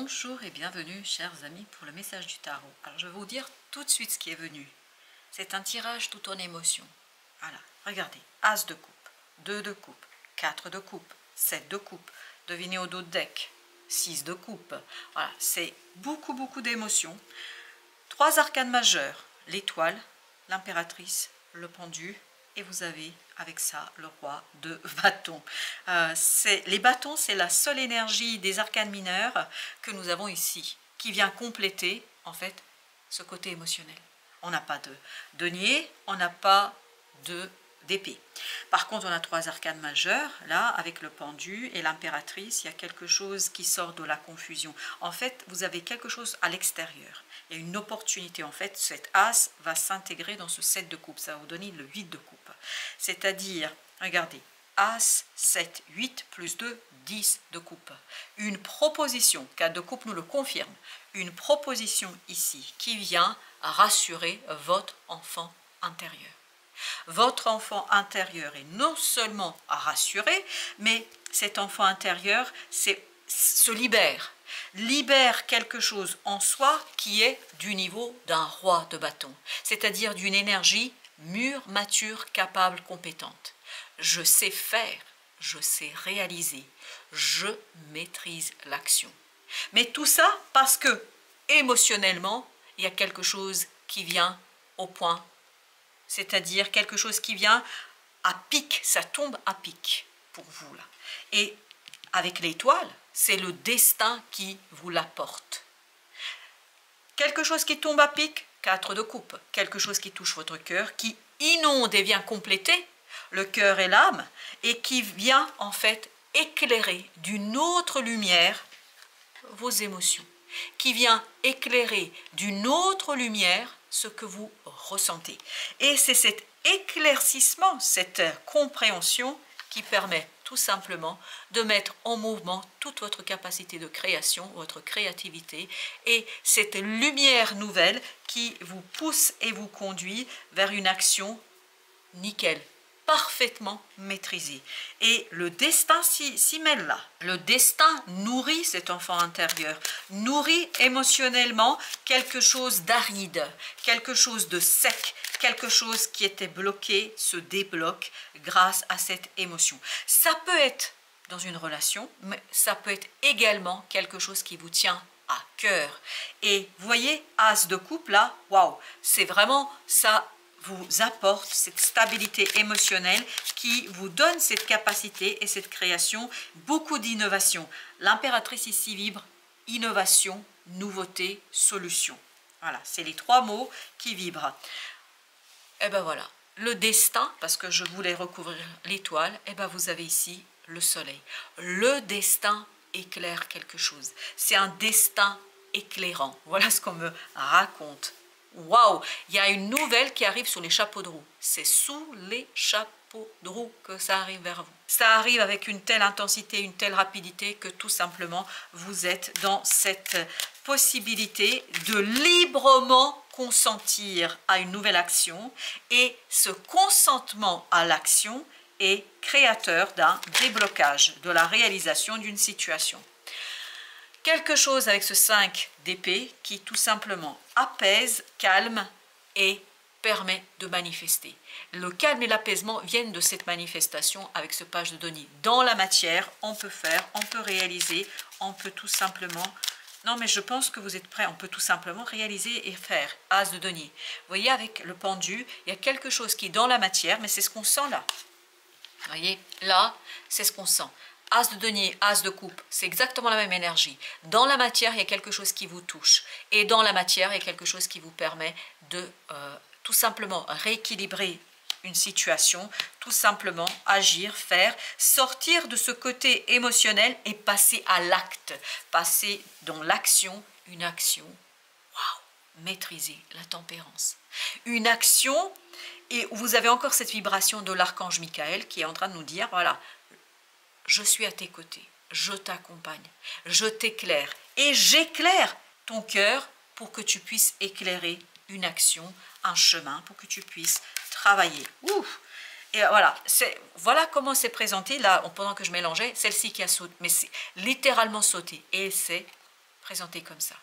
Bonjour et bienvenue chers amis pour le message du tarot. Alors je vais vous dire tout de suite ce qui est venu. C'est un tirage tout en émotion. Voilà, regardez, As de coupe, 2 de coupe, 4 de coupe, 7 de coupe. Devinez au dos de deck, 6 de coupe. Voilà, c'est beaucoup d'émotions. 3 arcanes majeures, l'étoile, l'impératrice, le pendu. Et vous avez avec ça le roi de bâtons. Les bâtons, c'est la seule énergie des arcanes mineurs que nous avons ici, qui vient compléter en fait ce côté émotionnel. On n'a pas de denier, on n'a pas d'épée. Par contre, on a 3 arcanes majeures, là, avec le pendu et l'impératrice, il y a quelque chose qui sort de la confusion. En fait, vous avez quelque chose à l'extérieur. Il y a une opportunité, en fait, cet As va s'intégrer dans ce 7 de coupe, ça va vous donner le 8 de coupe. C'est-à-dire, regardez, As, 7, 8, plus 2, 10 de coupe. Une proposition, 4 de coupe nous le confirme, une proposition ici qui vient rassurer votre enfant intérieur. Votre enfant intérieur est non seulement rassuré, mais cet enfant intérieur se libère quelque chose en soi qui est du niveau d'un roi de bâton, c'est-à-dire d'une énergie mûre, mature, capable, compétente. Je sais faire, je sais réaliser, je maîtrise l'action. Mais tout ça parce que émotionnellement, il y a quelque chose qui vient au point. C'est-à-dire quelque chose qui vient à pic, ça tombe à pic pour vous là. Et avec l'étoile, c'est le destin qui vous l'apporte. Quelque chose qui tombe à pic, 4 de coupe. Quelque chose qui touche votre cœur, qui inonde et vient compléter le cœur et l'âme, et qui vient en fait éclairer d'une autre lumière vos émotions, qui vient éclairer d'une autre lumière ce que vous ressentez. Et c'est cet éclaircissement, cette compréhension qui permet tout simplement de mettre en mouvement toute votre capacité de création, votre créativité, et cette lumière nouvelle qui vous pousse et vous conduit vers une action nickel, parfaitement maîtrisé. Et le destin s'y mêle là. Le destin nourrit cet enfant intérieur, nourrit émotionnellement quelque chose d'aride, quelque chose de sec, quelque chose qui était bloqué se débloque grâce à cette émotion. Ça peut être dans une relation, mais ça peut être également quelque chose qui vous tient à cœur. Et vous voyez, As de coupe là, waouh, c'est vraiment ça. Vous apporte cette stabilité émotionnelle qui vous donne cette capacité et cette création, beaucoup d'innovation. L'impératrice ici vibre innovation, nouveauté, solution. Voilà, c'est les 3 mots qui vibrent. Et ben voilà, le destin, parce que je voulais recouvrir l'étoile, et ben vous avez ici le soleil. Le destin éclaire quelque chose. C'est un destin éclairant. Voilà ce qu'on me raconte. Waouh, il y a une nouvelle qui arrive sur les chapeaux de roue. C'est sous les chapeaux de roue que ça arrive vers vous. Ça arrive avec une telle intensité, une telle rapidité que tout simplement vous êtes dans cette possibilité de librement consentir à une nouvelle action. Et ce consentement à l'action est créateur d'un déblocage, de la réalisation d'une situation. Quelque chose avec ce 5 d'épée qui tout simplement apaise, calme et permet de manifester. Le calme et l'apaisement viennent de cette manifestation avec ce page de denier. Dans la matière, on peut faire, on peut réaliser, on peut tout simplement... Non mais je pense que vous êtes prêts, on peut tout simplement réaliser et faire. As de denier. Vous voyez avec le pendu, il y a quelque chose qui est dans la matière, mais c'est ce qu'on sent là. Vous voyez, là, c'est ce qu'on sent. As de denier, As de coupe, c'est exactement la même énergie. Dans la matière, il y a quelque chose qui vous touche. Et dans la matière, il y a quelque chose qui vous permet de tout simplement rééquilibrer une situation, tout simplement agir, faire, sortir de ce côté émotionnel et passer à l'acte. Passer dans l'action, une action, waouh, maîtriser la tempérance. Une action, et vous avez encore cette vibration de l'archange Michael qui est en train de nous dire, voilà, je suis à tes côtés, je t'accompagne, je t'éclaire et j'éclaire ton cœur pour que tu puisses éclairer une action, un chemin, pour que tu puisses travailler. Ouf. Et voilà comment c'est présenté. Là, pendant que je mélangeais, celle-ci qui a sauté, mais c'est littéralement sauté. Et c'est présenté comme ça,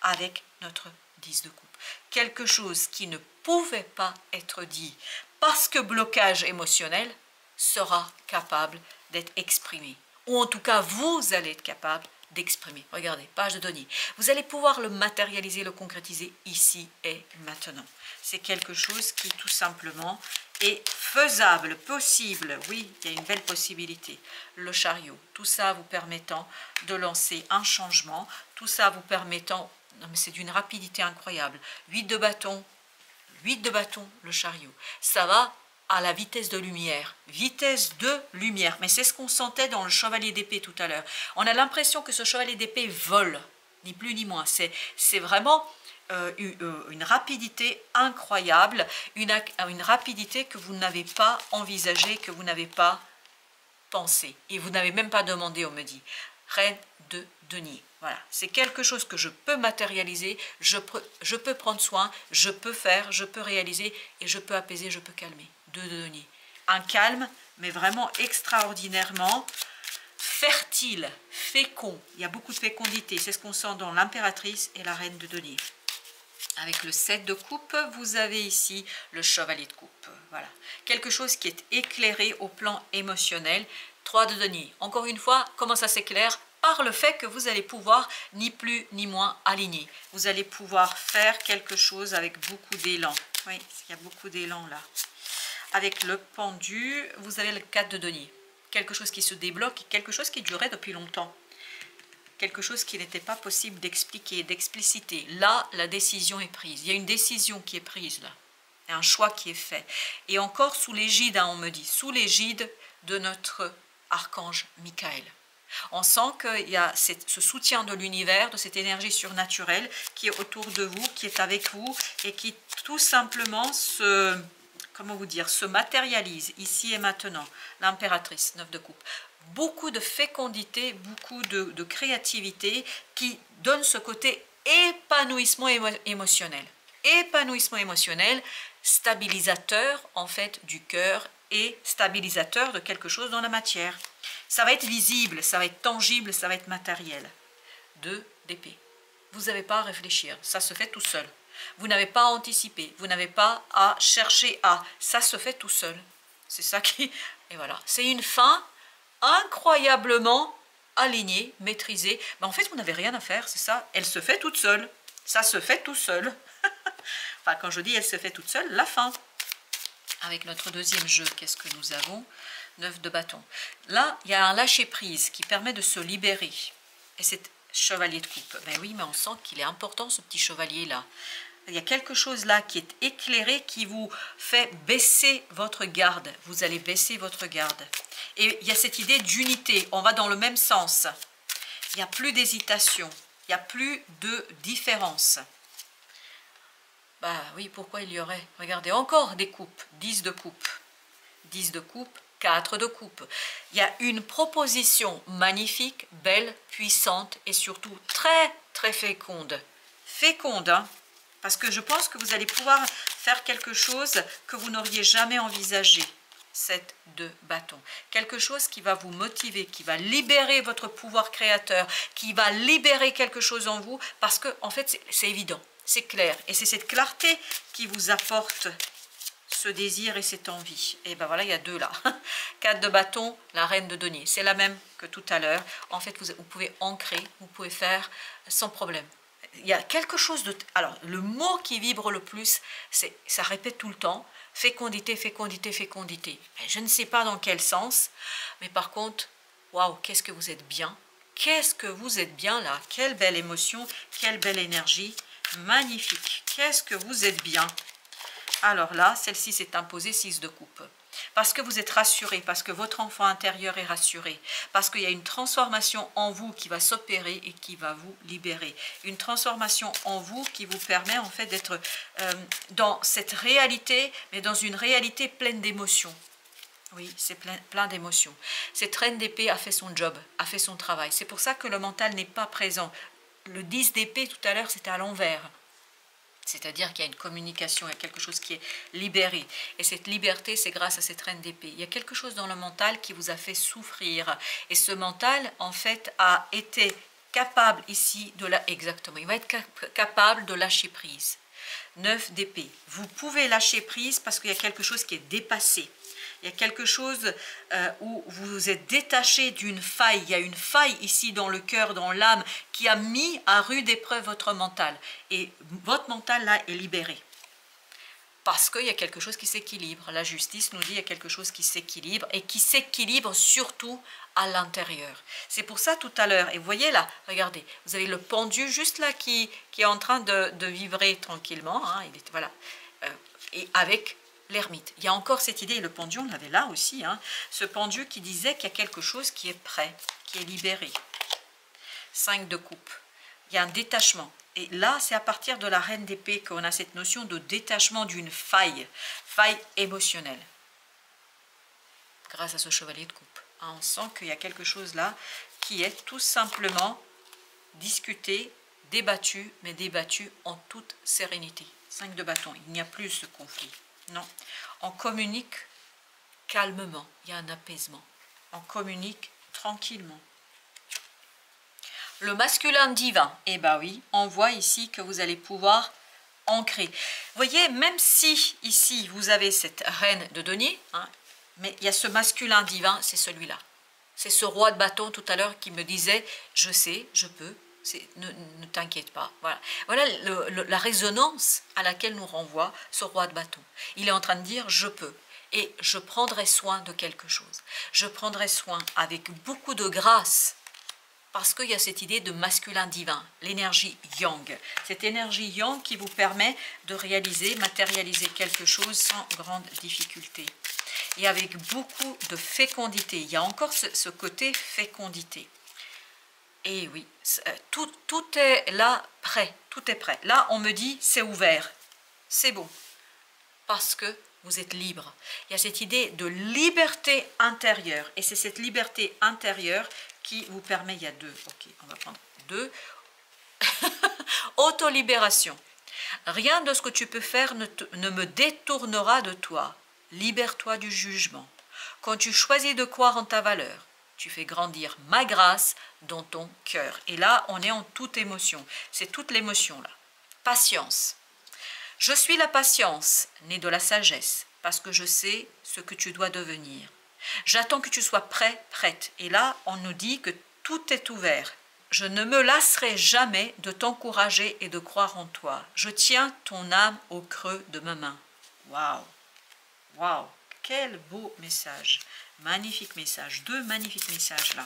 avec notre 10 de coupe. Quelque chose qui ne pouvait pas être dit parce que blocage émotionnel sera capable d'être exprimé. Ou en tout cas, vous allez être capable d'exprimer. Regardez, page de données. Vous allez pouvoir le matérialiser, le concrétiser ici et maintenant. C'est quelque chose qui tout simplement est faisable, possible. Oui, il y a une belle possibilité. Le chariot, tout ça vous permettant de lancer un changement, tout ça vous permettant, non mais c'est d'une rapidité incroyable. 8 de bâton, le chariot. Ça va à la vitesse de lumière. Vitesse de lumière. Mais c'est ce qu'on sentait dans le chevalier d'épée tout à l'heure. On a l'impression que ce chevalier d'épée vole, ni plus ni moins. C'est vraiment une rapidité incroyable, une rapidité que vous n'avez pas envisagée, que vous n'avez pas pensé. Et vous n'avez même pas demandé, on me dit. Reine de denier. Voilà, c'est quelque chose que je peux matérialiser, je peux prendre soin, je peux faire, je peux réaliser et je peux apaiser, je peux calmer. 2 de denier. Un calme, mais vraiment extraordinairement fertile, fécond. Il y a beaucoup de fécondité, c'est ce qu'on sent dans l'impératrice et la reine de denier. Avec le 7 de coupe, vous avez ici le chevalier de coupe. Voilà, quelque chose qui est éclairé au plan émotionnel. 3 de denier. Encore une fois, comment ça s'éclaire? Par le fait que vous allez pouvoir ni plus ni moins aligner. Vous allez pouvoir faire quelque chose avec beaucoup d'élan. Oui, il y a beaucoup d'élan là. Avec le pendu, vous avez le 4 de denier. Quelque chose qui se débloque, quelque chose qui durait depuis longtemps. Quelque chose qui n'était pas possible d'expliquer, d'expliciter. Là, la décision est prise. Il y a une décision qui est prise là. Il y a un choix qui est fait. Et encore sous l'égide, hein, on me dit, sous l'égide de notre archange Michael. On sent qu'il y a ce soutien de l'univers, de cette énergie surnaturelle qui est autour de vous, qui est avec vous et qui tout simplement comment vous dire, se matérialise ici et maintenant. L'impératrice, 9 de coupe. Beaucoup de fécondité, beaucoup de créativité qui donne ce côté épanouissement émotionnel. Épanouissement émotionnel, stabilisateur en fait du cœur et stabilisateur de quelque chose dans la matière. Ça va être visible, ça va être tangible, ça va être matériel. 2 d'épée. Vous n'avez pas à réfléchir, ça se fait tout seul. Vous n'avez pas à anticiper, vous n'avez pas à chercher à, ça se fait tout seul. C'est ça qui... Et voilà, c'est une fin incroyablement alignée, maîtrisée. Mais en fait, vous n'avez rien à faire, c'est ça. Elle se fait toute seule. Ça se fait tout seul. Enfin, quand je dis elle se fait toute seule, la fin. Avec notre deuxième jeu, qu'est-ce que nous avons? 9 de bâton. Là, il y a un lâcher-prise qui permet de se libérer. Et c'est chevalier de coupe. Ben oui, mais on sent qu'il est important, ce petit chevalier-là. Il y a quelque chose là qui est éclairé, qui vous fait baisser votre garde. Vous allez baisser votre garde. Et il y a cette idée d'unité. On va dans le même sens. Il n'y a plus d'hésitation. Il n'y a plus de différence. Bah oui, pourquoi il y aurait? Regardez, encore des coupes. 10 de coupe. 10 de coupe, 4 de coupe. Il y a une proposition magnifique, belle, puissante et surtout très, très féconde. Féconde, hein? Parce que je pense que vous allez pouvoir faire quelque chose que vous n'auriez jamais envisagé. 7 de bâton. Quelque chose qui va vous motiver, qui va libérer votre pouvoir créateur, qui va libérer quelque chose en vous, parce que en fait, c'est évident, c'est clair. Et c'est cette clarté qui vous apporte ce désir et cette envie. Et ben voilà, il y a 2 là. 4 de bâton, la reine de denier. C'est la même que tout à l'heure. En fait, vous pouvez ancrer, vous pouvez faire sans problème. Il y a quelque chose de... Alors, le mot qui vibre le plus, ça répète tout le temps. Fécondité, fécondité, fécondité. Je ne sais pas dans quel sens, mais par contre, waouh, qu'est-ce que vous êtes bien. Qu'est-ce que vous êtes bien là. Quelle belle émotion, quelle belle énergie. Magnifique. Qu'est-ce que vous êtes bien. Alors là, celle-ci s'est imposée 6 de coupe. Parce que vous êtes rassuré, parce que votre enfant intérieur est rassuré, parce qu'il y a une transformation en vous qui va s'opérer et qui va vous libérer. Une transformation en vous qui vous permet en fait d'être dans cette réalité, mais dans une réalité pleine d'émotions. Oui, c'est plein d'émotions. Cette reine d'épée a fait son job, a fait son travail. C'est pour ça que le mental n'est pas présent. Le 10 d'épée tout à l'heure, c'était à l'envers. C'est-à-dire qu'il y a une communication, il y a quelque chose qui est libéré. Et cette liberté, c'est grâce à cette reine d'épée. Il y a quelque chose dans le mental qui vous a fait souffrir. Et ce mental, en fait, a été capable ici de la... Exactement, il va être capable de lâcher prise. 9 d'épée. Vous pouvez lâcher prise parce qu'il y a quelque chose qui est dépassé. Il y a quelque chose où vous vous êtes détaché d'une faille. Il y a une faille ici dans le cœur, dans l'âme, qui a mis à rude épreuve votre mental. Et votre mental là est libéré. Parce qu'il y a quelque chose qui s'équilibre. La justice nous dit qu'il y a quelque chose qui s'équilibre et qui s'équilibre surtout à l'intérieur. C'est pour ça tout à l'heure, et vous voyez là, regardez, vous avez le pendu juste là qui est en train de vibrer tranquillement, hein, il est, voilà, et avec l'ermite. Il y a encore cette idée, et le pendu, on l'avait là aussi, hein, ce pendu qui disait qu'il y a quelque chose qui est prêt, qui est libéré. 5 de coupe. Il y a un détachement. Et là, c'est à partir de la reine d'épée qu'on a cette notion de détachement d'une faille émotionnelle. Grâce à ce chevalier de coupe. Hein, on sent qu'il y a quelque chose là qui est tout simplement discuté, débattu, mais débattu en toute sérénité. 5 de bâton, il n'y a plus ce conflit. Non, on communique calmement, il y a un apaisement. On communique tranquillement. Le masculin divin, eh bien oui, on voit ici que vous allez pouvoir ancrer. Vous voyez, même si ici vous avez cette reine de denier, hein, mais il y a ce masculin divin, c'est celui-là. C'est ce roi de bâton tout à l'heure qui me disait, je sais, je peux, ne t'inquiète pas. Voilà, voilà la résonance à laquelle nous renvoie ce roi de bâton. Il est en train de dire, je peux. Et je prendrai soin de quelque chose. Je prendrai soin avec beaucoup de grâce. Parce qu'il y a cette idée de masculin divin, l'énergie yang. Cette énergie yang qui vous permet de réaliser, matérialiser quelque chose sans grande difficulté. Et avec beaucoup de fécondité. Il y a encore ce côté fécondité. Et oui, tout est là prêt. Tout est prêt. Là, on me dit, c'est ouvert. C'est bon. Parce que vous êtes libre. Il y a cette idée de liberté intérieure. Et c'est cette liberté intérieure qui vous permet, il y a 2, ok, on va prendre 2, autolibération. Rien de ce que tu peux faire ne me détournera de toi. Libère-toi du jugement. Quand tu choisis de croire en ta valeur, tu fais grandir ma grâce dans ton cœur. Et là, on est en toute émotion. C'est toute l'émotion là. Patience. Je suis la patience, née de la sagesse, parce que je sais ce que tu dois devenir. J'attends que tu sois prêt, prête. Et là, on nous dit que tout est ouvert. Je ne me lasserai jamais de t'encourager et de croire en toi. Je tiens ton âme au creux de ma main. Waouh! Waouh! Quel beau message! Magnifique message. 2 magnifiques messages là.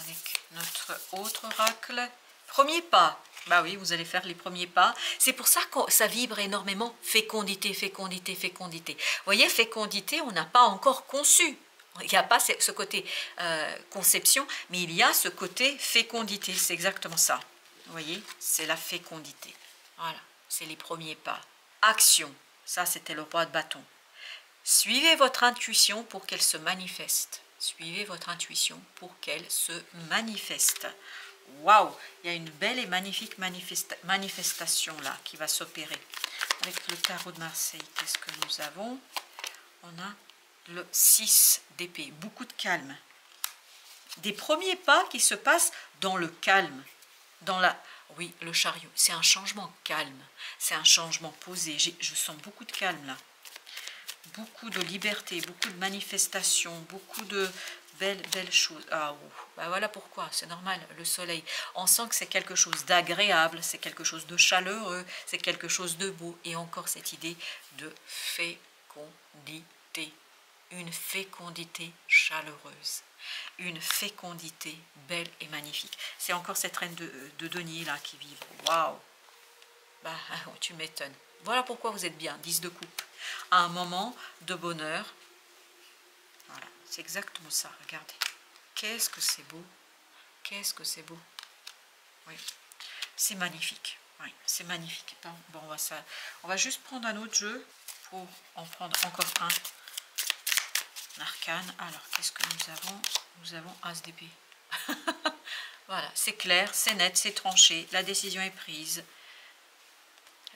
Avec notre autre oracle. Premier pas. Bah oui, vous allez faire les premiers pas. C'est pour ça que ça vibre énormément. Fécondité, fécondité, fécondité. Vous voyez, fécondité, on n'a pas encore conçu. Il n'y a pas ce côté conception, mais il y a ce côté fécondité. C'est exactement ça. Vous voyez, c'est la fécondité. Voilà, c'est les premiers pas. Action. Ça, c'était le roi de bâton. Suivez votre intuition pour qu'elle se manifeste. Suivez votre intuition pour qu'elle se manifeste. Waouh, il y a une belle et magnifique manifestation là qui va s'opérer. Avec le tarot de Marseille, qu'est-ce que nous avons? On a le 6 d'épée, beaucoup de calme. Des premiers pas qui se passent dans le calme. Dans la... Oui, le chariot, c'est un changement calme. C'est un changement posé. Je sens beaucoup de calme là. Beaucoup de liberté, beaucoup de manifestations, beaucoup de belles choses. Ah, ben voilà pourquoi, c'est normal, le soleil. On sent que c'est quelque chose d'agréable, c'est quelque chose de chaleureux, c'est quelque chose de beau. Et encore cette idée de fécondité. Une fécondité chaleureuse. Une fécondité belle et magnifique. C'est encore cette reine de denier là qui vibre. Waouh! Bah, tu m'étonnes. Voilà pourquoi vous êtes bien, 10 de coupe. À un moment de bonheur. Voilà, c'est exactement ça, regardez. Qu'est-ce que c'est beau. Qu'est-ce que c'est beau. Oui, c'est magnifique. Oui, c'est magnifique. Bon, on va juste prendre un autre jeu pour en prendre encore un. Arcane. Alors, qu'est-ce que nous avons? Nous avons As d'épée. Voilà, c'est clair, c'est net, c'est tranché. La décision est prise.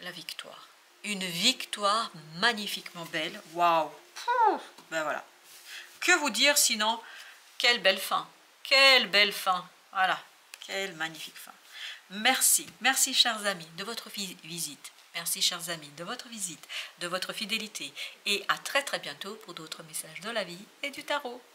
La victoire. Une victoire magnifiquement belle. Waouh! Ben voilà. Que vous dire sinon? Quelle belle fin! Quelle belle fin! Voilà, quelle magnifique fin. Merci, merci chers amis de votre visite. Merci chers amis de votre visite, de votre fidélité. Et à très très bientôt pour d'autres messages de la vie et du tarot.